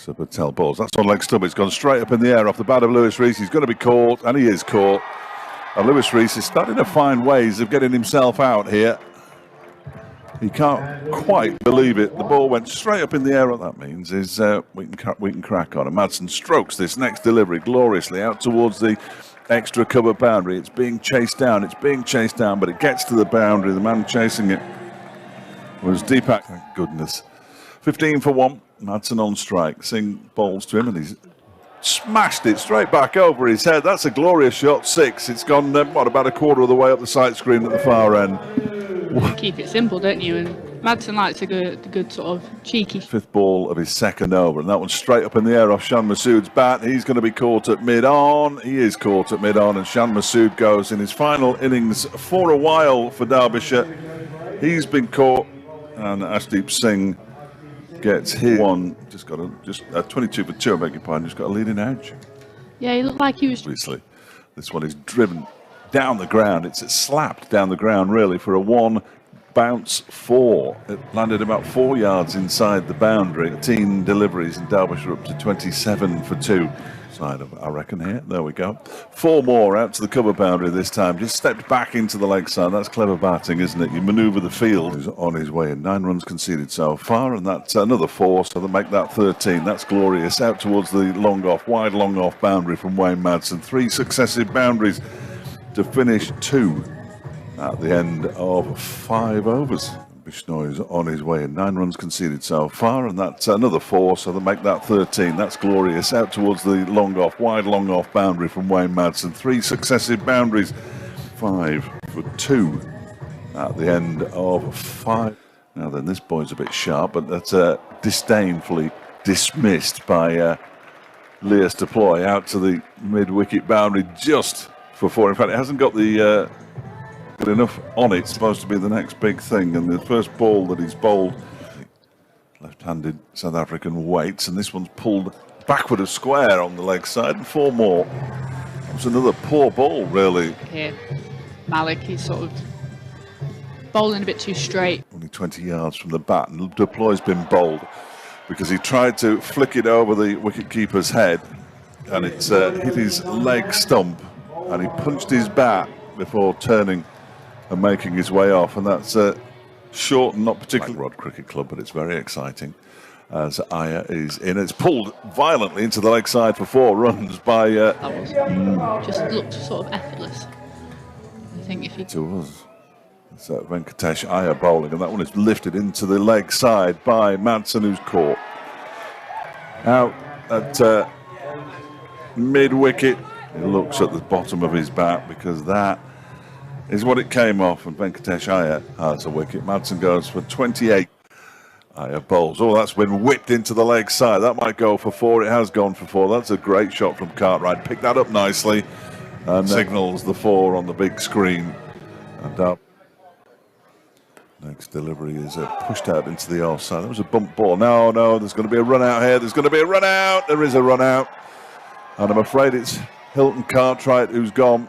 Patel balls. That's on leg stump. It's gone straight up in the air off the bat of Lewis Rees. He's going to be caught, and he is caught. And Lewis Rees is starting to find ways of getting himself out here. He can't quite believe it. The ball went straight up in the air. What that means is we can crack on. And Madsen strokes this next delivery gloriously out towards the extra cover boundary. It's being chased down. It's being chased down, but it gets to the boundary. The man chasing it was Deepak. Thank goodness. 15 for 1. Madsen on strike. Singh bowls to him, and he's smashed it straight back over his head. That's a glorious shot. 6. It's gone, about a quarter of the way up the sight screen at the far end. Keep it simple, don't you? And Madsen likes a good sort of cheeky. 5th ball of his 2nd over, and that one's straight up in the air off Shan Masood's bat. He's going to be caught at mid-on. He is caught at mid-on, and Shan Masood goes in his final innings for a while for Derbyshire. He's been caught, and Ashdeep Singh gets his one. Just 22 for 2. I beg your pardon. Just got a leading edge. Yeah, he looked like he was. Obviously, this one is driven down the ground. It's slapped down the ground really for a 1 bounce 4. It landed about 4 yards inside the boundary. 18 deliveries, and Derbyshire up to 27 for 2. Side of, I reckon, here. There we go. 4 more out to the cover boundary this time. Just stepped back into the leg side. That's clever batting, isn't it? You manoeuvre the field. He's on his way in. 9 runs conceded so far, and that's another 4, so they make that 13. That's glorious. Out towards the wide long off boundary from Wayne Madsen. 3 successive boundaries to finish 2 at the end of 5 overs. Bishnoi's on his way in. 9 runs conceded so far, and that's another 4, so they make that 13. That's glorious. Out towards the wide long off boundary from Wayne Madsen. 3 successive boundaries. 5 for 2 at the end of 5. Now then, this boy's a bit sharp, but that's disdainfully dismissed by Leas Deploy out to the mid-wicket boundary just for 4. In fact, it hasn't got the good enough on it. It's supposed to be the next big thing, and the first ball that he's bowled, left-handed South African weights, and this one's pulled backward of square on the leg side, and 4 more. It was another poor ball, really. Here, Malik, he's sort of bowling a bit too straight. Only 20 yards from the bat, and Deploy's been bowled because he tried to flick it over the wicket-keeper's head, and it's hit his leg stump, and he punched his bat before turning and making his way off, and that's short and not particularly Rod Cricket Club, but it's very exciting as Iyer is in. It's pulled violently into the leg side for 4 runs by that was just looked sort of effortless. I think if he it was. It's Venkatesh Iyer bowling, and that one is lifted into the leg side by Madsen, who's caught out at mid-wicket. He looks at the bottom of his bat because that is what it came off, and Venkatesh Iyer has a wicket. Madsen goes for 28. Iyer bowls. Oh, that's been whipped into the leg side. That might go for 4. It has gone for 4. That's a great shot from Cartwright. Picked that up nicely and signals the 4 on the big screen. And up. Next delivery is pushed out into the offside. That was a bump ball. No, there's going to be a run out here. There's going to be a run out. There is a run out. And I'm afraid it's Hilton Cartwright who's gone.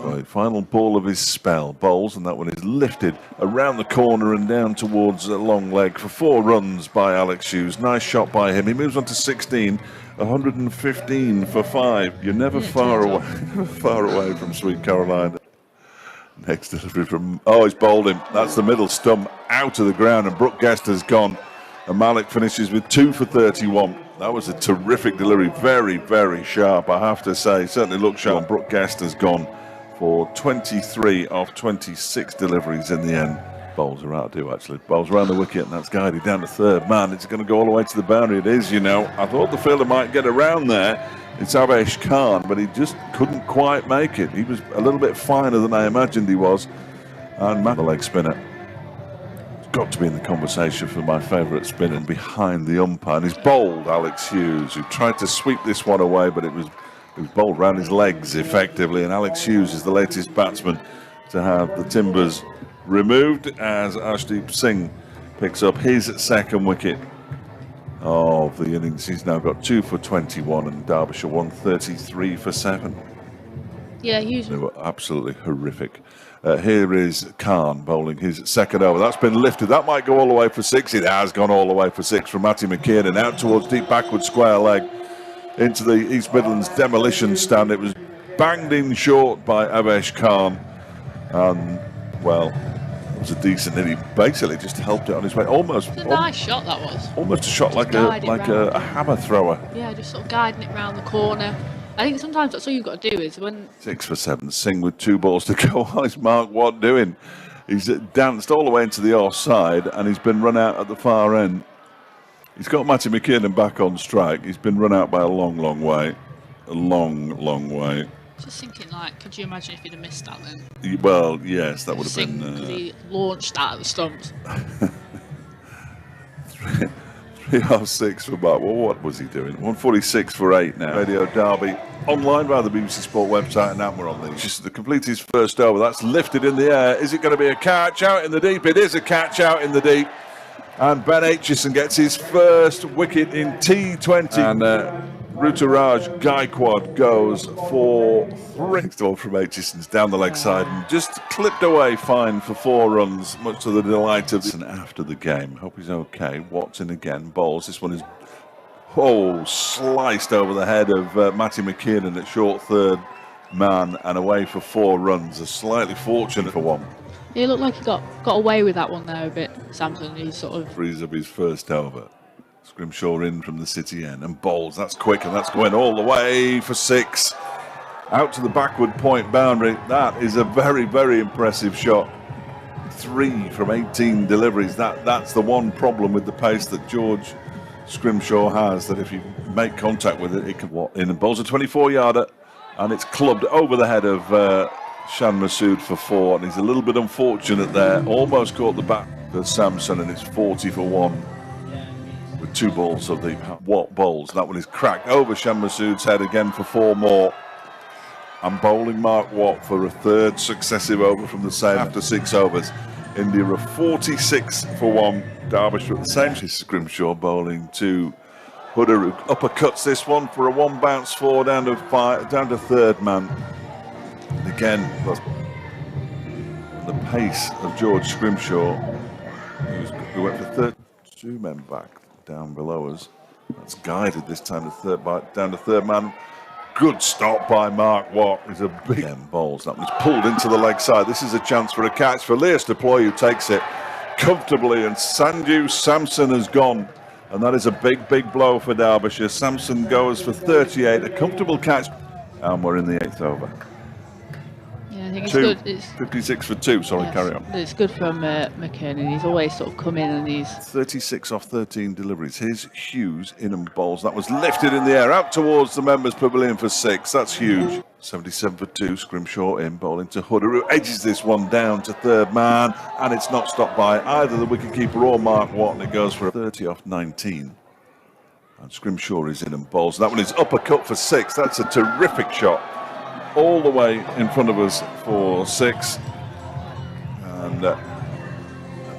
Right, final ball of his spell. Bowls, and that one is lifted around the corner and down towards a long leg for 4 runs by Alex Hughes. Nice shot by him. He moves on to 16, 115 for 5. You're never far away from Sweet Carolina. Next delivery from, he's bowled him. That's the middle stump out of the ground, and Brooke Guest has gone. And Malik finishes with 2 for 31. That was a terrific delivery. Very, very sharp, I have to say. Certainly looked sharp. Brooke Guest has gone for 23 of 26 deliveries in the end. Bowls are out to do, actually. Bowls around the wicket, and that's guided down to 3rd man. It's going to go all the way to the boundary. It is, you know. I thought the fielder might get around there. It's Avesh Khan, but he just couldn't quite make it. He was a little bit finer than I imagined he was. And the leg spinner. It's got to be in the conversation for my favourite spinner behind the umpire. And he's bowled Alex Hughes, who tried to sweep this one away, but it was bowled round his legs effectively, and Alex Hughes is the latest batsman to have the timbers removed as Ashdeep Singh picks up his 2nd wicket of the innings. He's now got 2 for 21, and Derbyshire won 33 for 7. Yeah, They usually. were absolutely horrific. Here is Khan bowling his second over. That's been lifted. That might go all the way for 6. It has gone all the way for 6 from Matty McKiernan out towards deep backward square leg into the East Midlands demolition stand. It was banged in short by Avesh Khan. And, well, it was a decent hit. He basically just helped it on his way. Almost. It's a nice shot that was. Almost a shot Just like a hammer thrower. Yeah, just sort of guiding it round the corner. I think sometimes that's all you've got to do is when... 6 for 7. Singh with 2 balls to go. What's Mark Watt doing? He's danced all the way into the offside and he's been run out at the far end. He's got Matty McKiernan back on strike. He's been run out by a long, long way. A long, long way. Just thinking, like, could you imagine if he'd have missed that then? Well, yes, that would have been... Because he launched that at the stumps. 3 off 6 for Mark. Well, what was he doing? 146 for 8 now. Radio Derby online via the BBC Sport website, and now we're on these. Just to complete his first over. That's lifted in the air. Is it going to be a catch out in the deep? It is a catch out in the deep. And Ben Aitchison gets his first wicket in T20. And Ruturaj Gaikwad goes for 3. Next ball from Aitchison's down the leg side and just clipped away fine for 4 runs, much to the delight of... And after the game, hope he's okay. Watson again bowls. This one is sliced over the head of Matty McKiernan at short third man and away for 4 runs. A slightly fortunate for 1. He looked like he got away with that one there a bit, Samson. He sort of... Frees up his first over. Scrimshaw in from the city end and bowls. That's quick and that's going all the way for 6. Out to the backward point boundary. That is a very, very impressive shot. 3 from 18 deliveries. That's the one problem with the pace that George Scrimshaw has, that if you make contact with it, it can what in and bowls a 24-yarder and it's clubbed over the head of Shan Masood for 4, and he's a little bit unfortunate there. Almost caught the back for Samson, and it's 40 for 1 with 2 balls of the Watt bowls. That one is cracked over Shan Masood's head again for 4 more. And bowling Mark Watt for a 3rd successive over from the same after 6 overs. India are 46 for 1. Derbyshire at the same. Scrimshaw bowling to Hooder, who uppercuts this one for a 1 bounce 4 down to 3rd man. And again, the pace of George Scrimshaw, who went for 2 men back down below us. That's guided this time to down to 3rd man. Good stop by Mark Watt. He's a big bowls. That one's pulled into the leg side. This is a chance for a catch for Leas Deploy, who takes it comfortably, and Sanju Samson has gone. And that is a big, big blow for Derbyshire. Samson goes for 38, a comfortable catch. And we're in the 8th over. Yeah, I think it's good. It's 56 for 2, sorry, yes, carry on. It's good from McKiernan. He's always sort of come in and he's... 36 off 13 deliveries. Here's Hughes in and bowls. That was lifted in the air out towards the members' pavilion for 6. That's huge. 77 for 2. Scrimshaw in bowling to Hooder, who edges this one down to 3rd man, and it's not stopped by either the wicketkeeper or Mark Watt, and it goes for a 30 off 19. And Scrimshaw is in and bowls. That one is uppercut for 6. That's a terrific shot. All the way in front of us for 6. And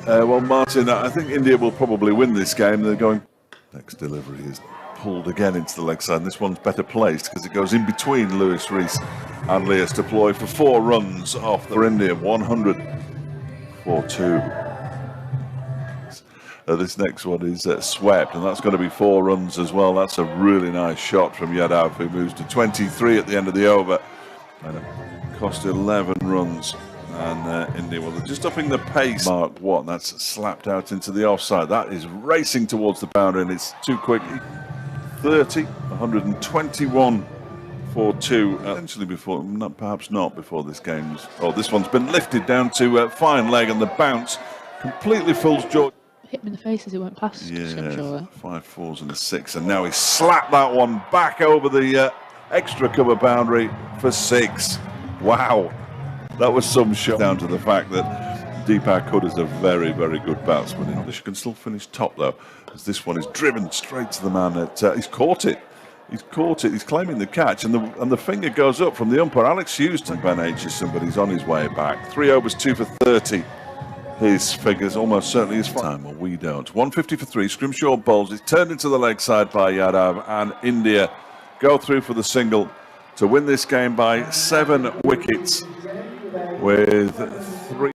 well, Martin, I think India will probably win this game. They're going... Next delivery is pulled again into the leg side, and this one's better placed because it goes in between Lewis Rees and Leas Deploy for 4 runs off for India. 100 for 2. This next one is swept, and that's going to be 4 runs as well. That's a really nice shot from Yadav, who moves to 23 at the end of the over. And it cost 11 runs. And India, well, they're just upping the pace. Mark Watt, that's slapped out into the offside. That is racing towards the boundary, and it's too quick. 30, 121 for 2. Essentially before, perhaps not before this game's... Oh, this one's been lifted down to fine leg, and the bounce completely fools George. Hit him in the face as he went past. Yeah, 5 4s and a 6, and now he slapped that one back over the extra cover boundary for 6. Wow, that was some shot. Down to the fact that Deepak Hood is a very, very good batsman. English can still finish top though, as this one is driven straight to the man. He's caught it. He's caught it. He's claiming the catch, and the finger goes up from the umpire. Alex Houston, Ben Aitchison, but he's on his way back. 3 overs, 2 for 30. His figures almost certainly is fine. Well, we don't. 150 for 3. Scrimshaw bowls. It's turned into the leg side by Yadav, and India go through for the single to win this game by 7 wickets with 3.